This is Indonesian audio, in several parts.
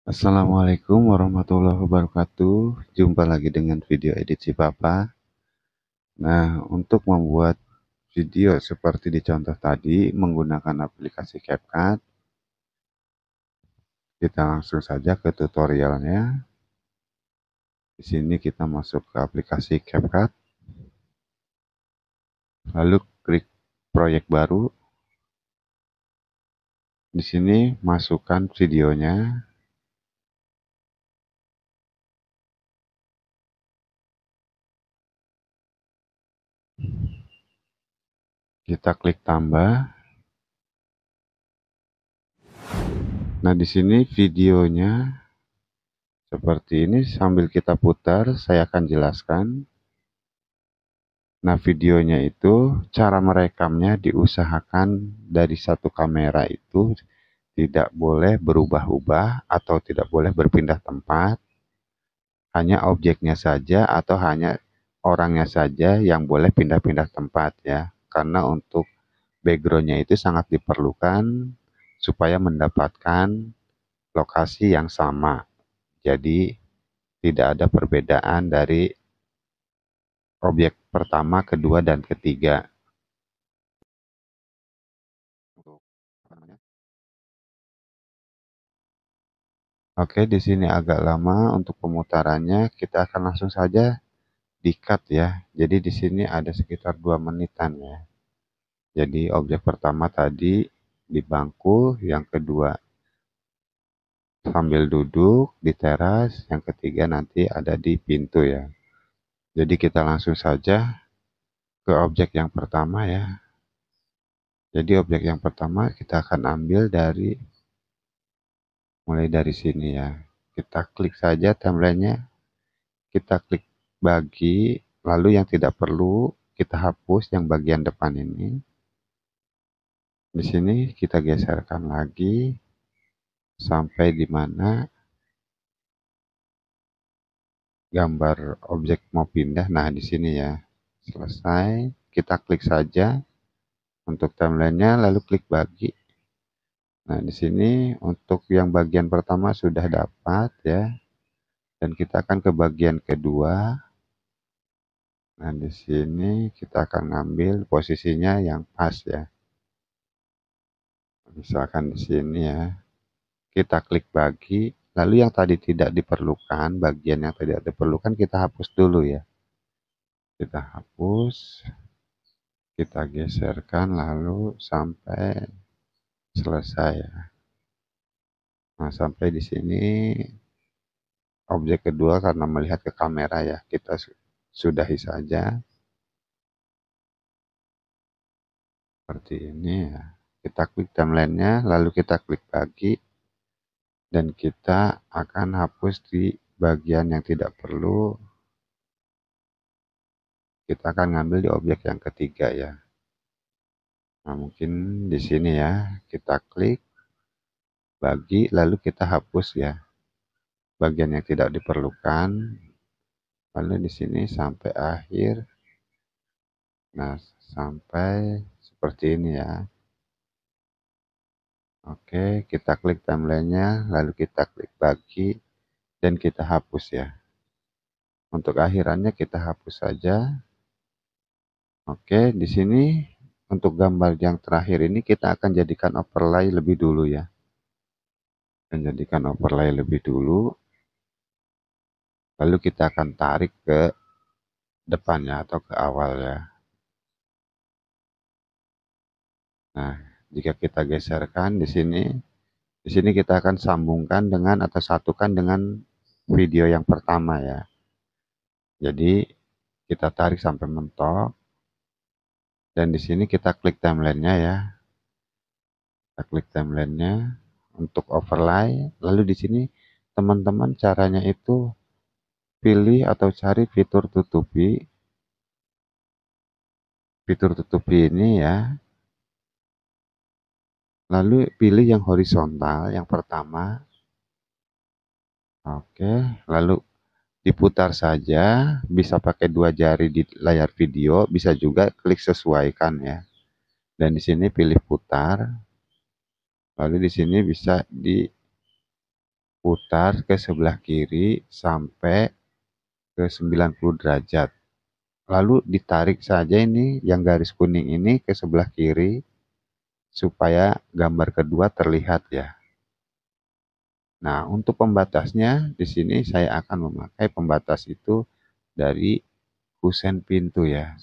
Assalamualaikum warahmatullahi wabarakatuh. Jumpa lagi dengan video edit si Papa. Nah, untuk membuat video seperti di contoh tadi menggunakan aplikasi CapCut, kita langsung saja ke tutorialnya. Di sini kita masuk ke aplikasi CapCut, lalu klik proyek baru. Di sini masukkan videonya. Kita klik tambah. Nah, di sini videonya seperti ini, sambil kita putar, saya akan jelaskan. Nah, videonya itu cara merekamnya diusahakan dari satu kamera itu tidak boleh berubah-ubah atau tidak boleh berpindah tempat. Hanya objeknya saja atau hanya orangnya saja yang boleh pindah-pindah tempat ya. Karena untuk backgroundnya itu sangat diperlukan supaya mendapatkan lokasi yang sama. Jadi tidak ada perbedaan dari objek pertama, kedua, dan ketiga. Oke, di sini agak lama untuk pemutarannya. Kita akan langsung saja di-cut ya. Jadi di sini ada sekitar 2 menitan ya. Jadi objek pertama tadi di bangku, yang kedua sambil duduk di teras, yang ketiga nanti ada di pintu ya. Jadi kita langsung saja ke objek yang pertama ya. Jadi objek yang pertama kita akan ambil mulai dari sini ya. Kita klik saja timelinenya, kita klik bagi, lalu yang tidak perlu kita hapus yang bagian depan ini. Di sini kita geserkan lagi sampai di mana gambar objek mau pindah. Nah, di sini ya. Selesai, kita klik saja untuk timelinenya, lalu klik bagi. Nah, di sini untuk yang bagian pertama sudah dapat ya. Dan kita akan ke bagian kedua. Nah, di sini kita akan ngambil posisinya yang pas ya. Misalkan di sini ya. Kita klik bagi, lalu yang tadi tidak diperlukan, bagian yang tidak diperlukan kita hapus dulu ya. Kita hapus, kita geserkan lalu sampai selesai ya. Nah, sampai di sini objek kedua karena melihat ke kamera ya, kita sudahi saja. Seperti ini ya. Kita klik timelinenya, lalu kita klik bagi, dan kita akan hapus di bagian yang tidak perlu. Kita akan ngambil di objek yang ketiga ya. Nah, mungkin di sini ya, kita klik bagi, lalu kita hapus ya bagian yang tidak diperlukan. Lalu di sini sampai akhir. Nah, sampai seperti ini ya. Oke, kita klik timelinenya, lalu kita klik bagi, dan kita hapus ya. Untuk akhirannya kita hapus saja. Oke, di sini untuk gambar yang terakhir ini kita akan jadikan overlay lebih dulu ya. Jadikan overlay lebih dulu. Lalu kita akan tarik ke depannya atau ke awal ya. Nah, jika kita geserkan di sini kita akan sambungkan dengan atau satukan dengan video yang pertama ya. Jadi kita tarik sampai mentok, dan di sini kita klik timelinenya ya. Kita klik timelinenya untuk overlay. Lalu di sini teman-teman caranya itu pilih atau cari fitur tutupi. Fitur tutupi ini ya. Lalu pilih yang horizontal yang pertama. Oke, lalu diputar saja, bisa pakai 2 jari di layar video, bisa juga klik sesuaikan ya. Dan di sini pilih putar. Lalu di sini bisa diputar ke sebelah kiri sampai ke 90 derajat. Lalu ditarik saja ini yang garis kuning ini ke sebelah kiri supaya gambar kedua terlihat ya. Nah, untuk pembatasnya di sini saya akan memakai pembatas itu dari kusen pintu ya.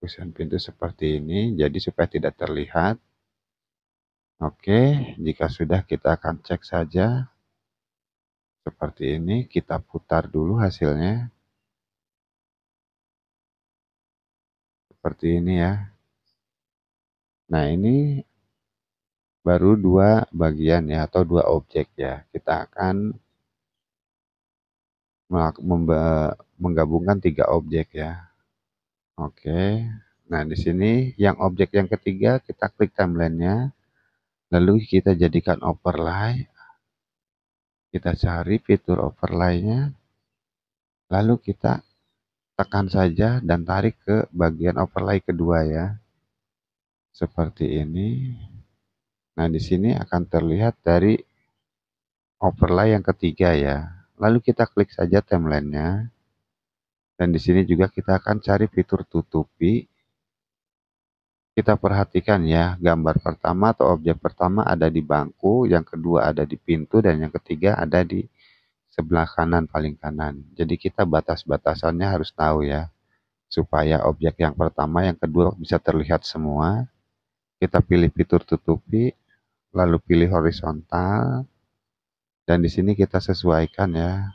Kusen pintu seperti ini jadi supaya tidak terlihat. Oke, jika sudah kita akan cek saja seperti ini, kita putar dulu hasilnya. Seperti ini ya. Nah, ini baru dua bagian ya atau dua objek ya. Kita akan menggabungkan tiga objek ya. Oke. Nah, di sini yang objek yang ketiga kita klik timelinenya, lalu kita jadikan overlay. Kita cari fitur overlay-nya, lalu kita tekan saja dan tarik ke bagian overlay kedua ya. Seperti ini. Nah, di sini akan terlihat dari overlay yang ketiga ya. Lalu kita klik saja timelinenya. Dan di sini juga kita akan cari fitur tutupi. Kita perhatikan ya, gambar pertama atau objek pertama ada di bangku, yang kedua ada di pintu, dan yang ketiga ada di sebelah kanan paling kanan. Jadi kita batas-batasannya harus tahu ya, supaya objek yang pertama, yang kedua bisa terlihat semua. Kita pilih fitur tutupi, lalu pilih horizontal, dan di sini kita sesuaikan ya.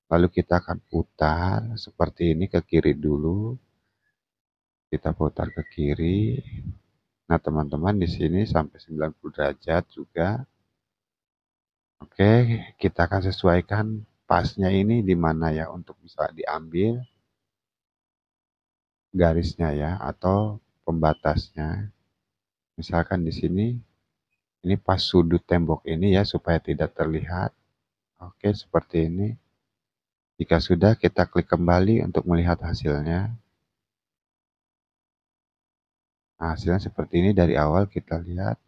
Lalu kita akan putar seperti ini ke kiri dulu. Kita putar ke kiri. Nah, teman-teman di sini sampai 90 derajat juga. Oke, kita akan sesuaikan pasnya ini di mana ya untuk bisa diambil garisnya ya atau pembatasnya. Misalkan di sini ini pas sudut tembok ini ya supaya tidak terlihat. Oke, seperti ini. Jika sudah, kita klik kembali untuk melihat hasilnya. Nah, hasilnya seperti ini dari awal kita lihat.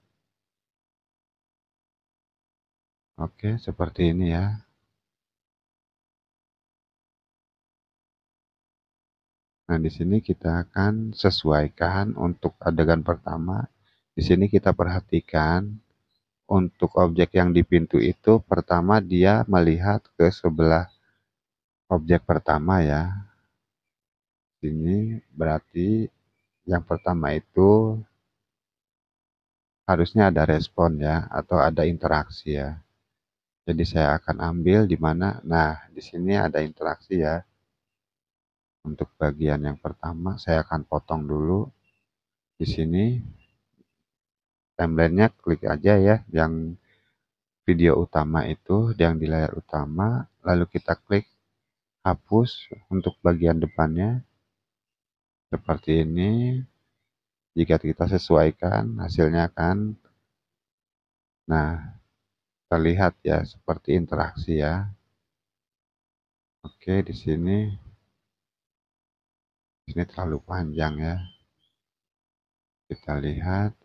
Oke, seperti ini ya. Nah, di sini kita akan sesuaikan untuk adegan pertama. Di sini kita perhatikan untuk objek yang di pintu itu pertama dia melihat ke sebelah objek pertama ya. Ini berarti yang pertama itu harusnya ada respon ya atau ada interaksi ya. Jadi saya akan ambil di mana, nah di sini ada interaksi ya. Untuk bagian yang pertama saya akan potong dulu di sini. Timelinenya klik aja ya yang video utama itu yang di layar utama, lalu kita klik hapus untuk bagian depannya seperti ini. Jika kita sesuaikan hasilnya akan nah terlihat ya seperti interaksi ya. Oke, di sini terlalu panjang ya. Kita lihat.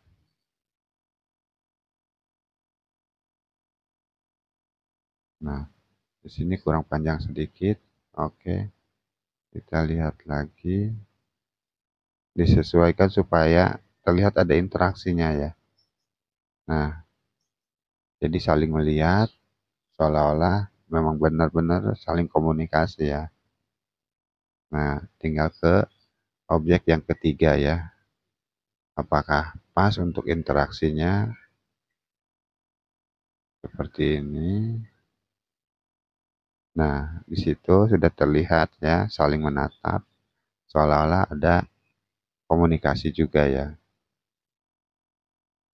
Nah, di sini kurang panjang sedikit. Oke, kita lihat lagi. Disesuaikan supaya terlihat ada interaksinya ya. Nah, jadi saling melihat seolah-olah memang benar-benar saling komunikasi ya. Nah, tinggal ke objek yang ketiga ya. Apakah pas untuk interaksinya seperti ini. Nah, di situ sudah terlihat ya saling menatap seolah-olah ada komunikasi juga ya.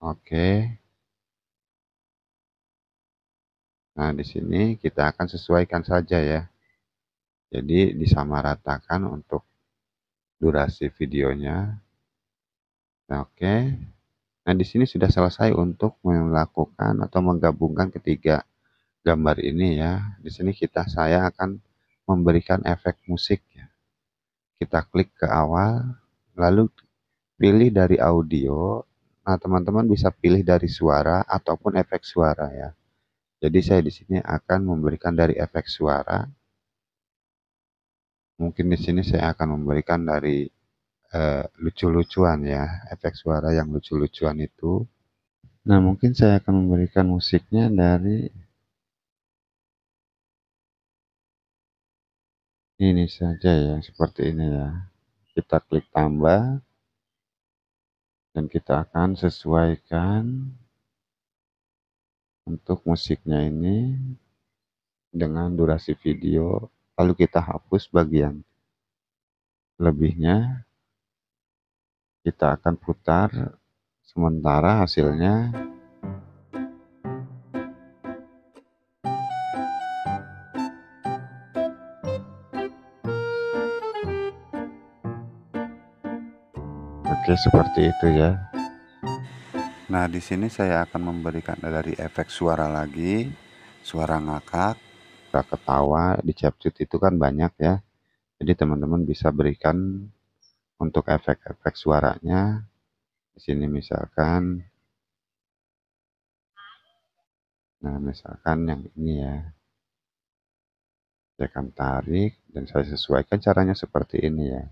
Oke. Nah, di sini kita akan sesuaikan saja ya. Jadi disamaratakan untuk durasi videonya. Nah, oke. Nah, di sini sudah selesai untuk melakukan atau menggabungkan ketiga gambar ini ya. Di sini saya akan memberikan efek musik ya. Kita klik ke awal, lalu pilih dari audio. Nah, teman-teman bisa pilih dari suara ataupun efek suara ya. Jadi saya di sini akan memberikan dari efek suara. Mungkin di sini saya akan memberikan dari lucu-lucuan ya, efek suara yang lucu-lucuan itu. Nah, mungkin saya akan memberikan musiknya dari ini saja ya, seperti ini ya. Kita klik tambah dan kita akan sesuaikan untuk musiknya ini dengan durasi video. Lalu kita hapus bagian lebihnya. Kita akan putar sementara hasilnya. Oke, seperti itu ya. Nah, di sini saya akan memberikan dari efek suara lagi, suara ngakak, suara ketawa, di CapCut itu kan banyak ya. Jadi teman-teman bisa berikan untuk efek-efek suaranya. Di sini misalkan, nah misalkan yang ini ya. Saya akan tarik dan saya sesuaikan caranya seperti ini ya.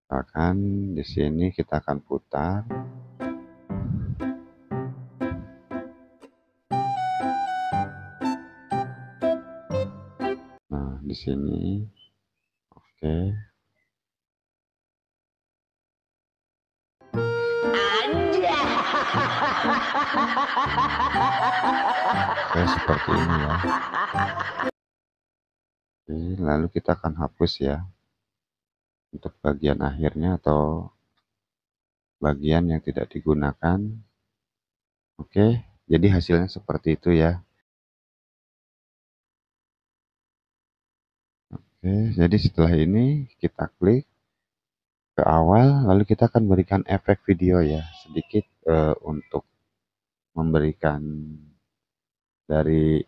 Misalkan di sini kita akan putar. Nah, di sini oke. Oke, seperti ini ya. Oke, lalu kita akan hapus ya. Untuk bagian akhirnya atau bagian yang tidak digunakan. Oke, jadi hasilnya seperti itu ya. Oke, jadi setelah ini kita klik ke awal, lalu kita akan berikan efek video ya, sedikit untuk memberikan dari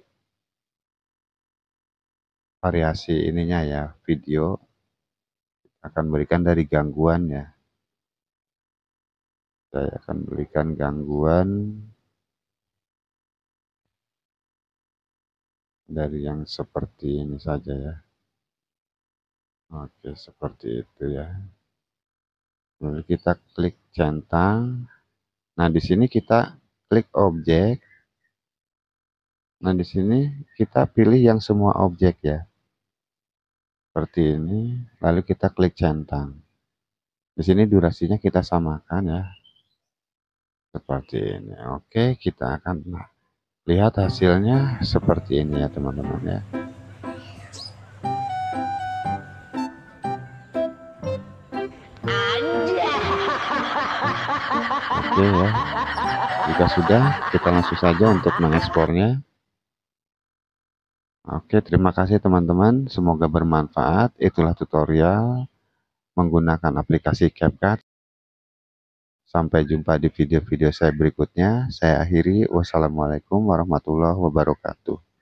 variasi ininya ya, video akan berikan dari gangguan ya. Saya akan berikan gangguan dari yang seperti ini saja ya. Oke, seperti itu ya. Lalu kita klik centang. Nah, di sini kita klik objek. Nah, di sini kita pilih yang semua objek ya. Seperti ini. Lalu kita klik centang. Di sini durasinya kita samakan ya. Seperti ini. Oke, kita akan lihat hasilnya seperti ini ya, teman-teman ya. Oke ya. Jika sudah, kita langsung saja untuk mengekspornya. Oke, terima kasih teman-teman. Semoga bermanfaat. Itulah tutorial menggunakan aplikasi CapCut. Sampai jumpa di video-video saya berikutnya. Saya akhiri. Wassalamualaikum warahmatullahi wabarakatuh.